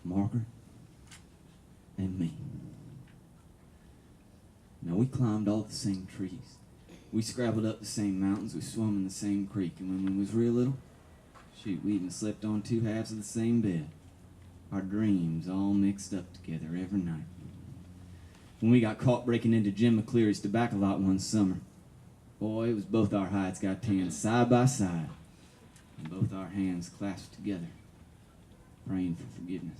Margaret, and me. Now, we climbed all the same trees. We scrabbled up the same mountains. We swum in the same creek. And when we was real little, shoot, we even slept on two halves of the same bed. Our dreams all mixed up together every night. When we got caught breaking into Jim McCleary's tobacco lot one summer, boy, it was both our hides got tanned side by side, and both our hands clasped together, praying for forgiveness.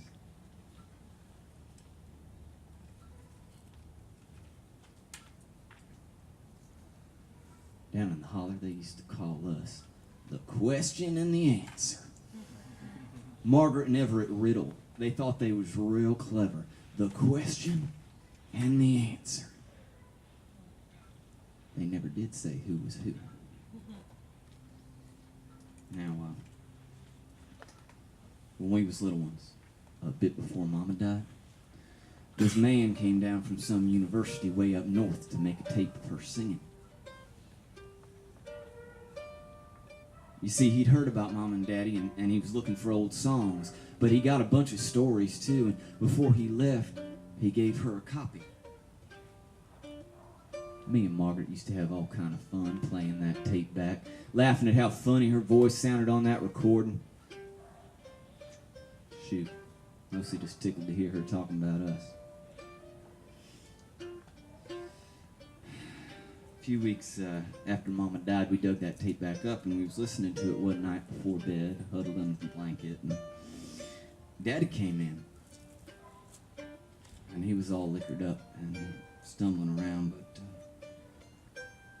Down in the holler, they used to call us the question and the answer. Margaret and Everett riddle. They thought they was real clever. The question and the answer. They never did say who was who. Now, when we was little ones, a bit before Mama died, this man came down from some university way up north to make a tape of her singing. You see, he'd heard about Mom and Daddy, and he was looking for old songs, but he got a bunch of stories, too, and before he left, he gave her a copy. Me and Margaret used to have all kind of fun playing that tape back, laughing at how funny her voice sounded on that recording. Shoot, mostly just tickled to hear her talking about us. A few weeks after Mama died, we dug that tape back up, and we was listening to it one night before bed, huddled under the blanket, and Daddy came in, and he was all liquored up and stumbling around, but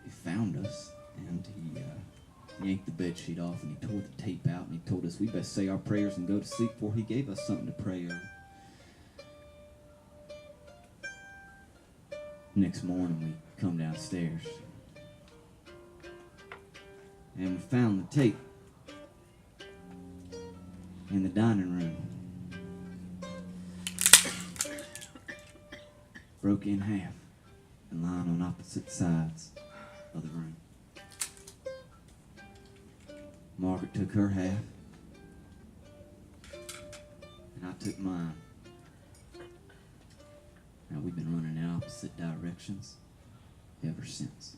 he found us, and he yanked the bed sheet off, and he tore the tape out, and he told us we best say our prayers and go to sleep before he gave us something to pray over. Next morning, we come downstairs, and we found the tape in the dining room, broke in half and lying on opposite sides of the room. Margaret took her half, and I took mine. Now, we've been running in opposite directions ever since.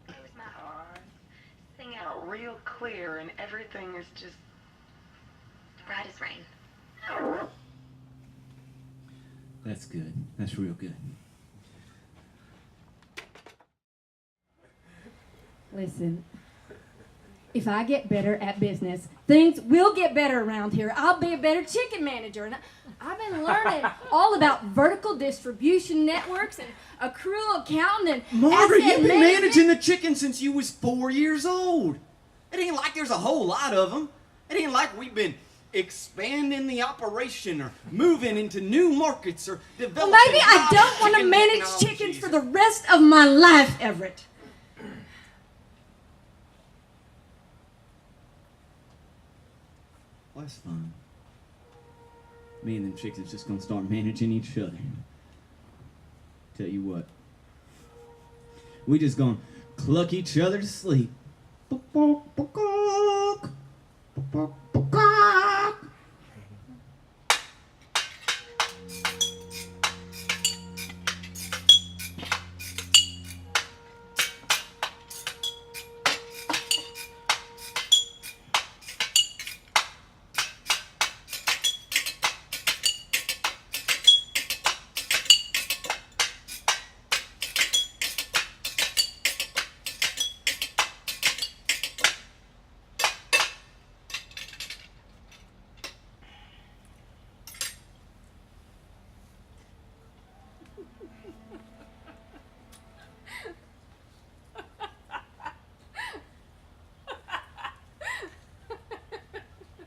Close my eyes, sing out real clear, and everything is just bright as rain. That's good. That's real good. Listen, if I get better at business, things will get better around here. I'll be a better chicken manager. And I've been learning all about vertical distribution networks and accrual accounting and Margaret, asset you've been management. managing the chickens since you was 4 years old. It ain't like there's a whole lot of them. It ain't like we've been expanding the operation or moving into new markets or developing. Well, maybe I don't want to manage chickens for the rest of my life, Everett. Well, that's fine. Me and them chickens just gonna start managing each other. Tell you what. We just gonna cluck each other to sleep.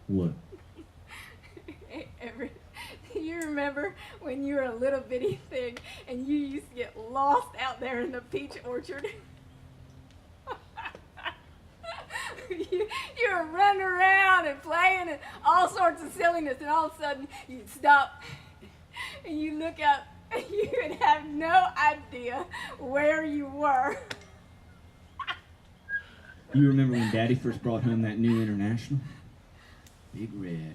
What? Hey, Everett, you remember when you were a little bitty thing and you used to get lost out there in the peach orchard? you were running around and playing and all sorts of silliness, and all of a sudden you'd stop and you look up and you would have no idea where you were. You remember when Daddy first brought home that new International? Big red.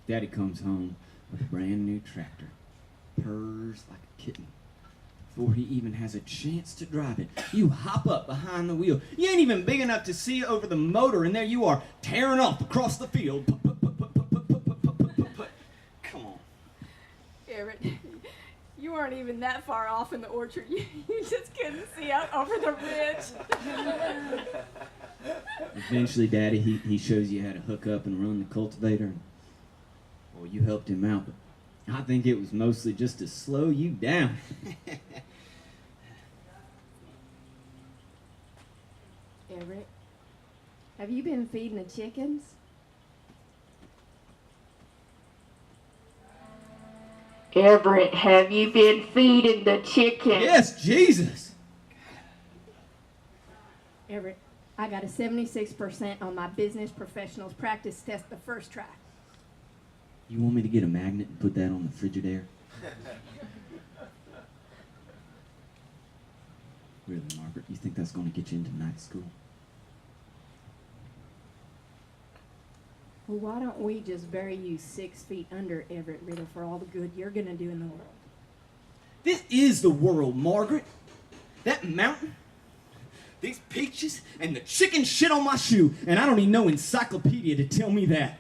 Daddy comes home with a brand new tractor. Purrs like a kitten. Before he even has a chance to drive it, you hop up behind the wheel. You ain't even big enough to see over the motor, and there you are, tearing off across the field. Come on. Hebert, you weren't even that far off in the orchard. You just couldn't see out over the ridge. Eventually, Daddy, he shows you how to hook up and run the cultivator. Well, you helped him out, but I think it was mostly just to slow you down. Hebert, have you been feeding the chickens? Hebert, have you been feeding the chickens? Yes, Jesus! Hebert, I got a 76% on my business professionals practice test the first try. You want me to get a magnet and put that on the Frigidaire? Really, Margaret, you think that's going to get you into night school? Well, why don't we just bury you 6 feet under, Everett Riddle, for all the good you're going to do in the world? This is the world, Margaret. That mountain, these peaches, and the chicken shit on my shoe, and I don't need no encyclopedia to tell me that.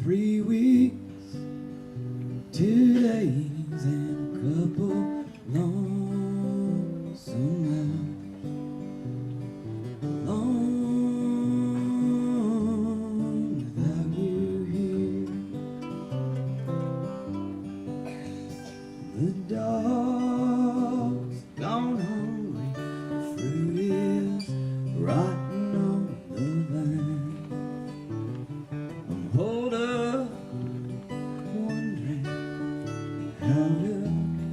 Three weeks, 2 days, and a couple long summers. Long without you here. The dog's gone hungry, the fruit is rotten on the vine. I'm holed up, wondering how to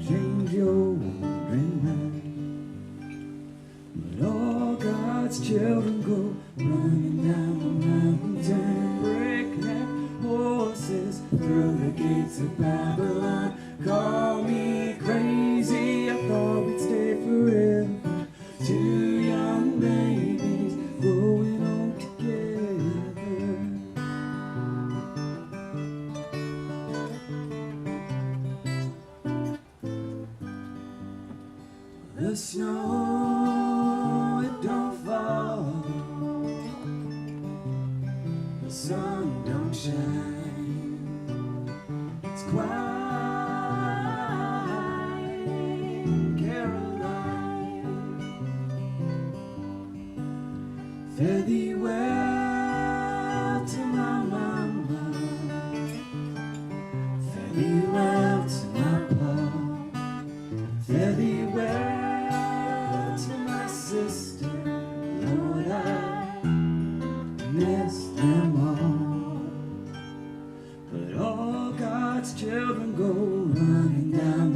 change your wandering mind. But all God's children go running down the mountains and breakneck horses through the gates of Babylon. Call me crazy, I thought we'd stay forever. 2 young babies growing old together. The snow, it don't fall. The sun don't shine. It's quiet in Caroline. Fare thee well to my mama. Fare thee well to my pa. Fare thee well to my sister. Lord, I miss them all. But all God's children go running down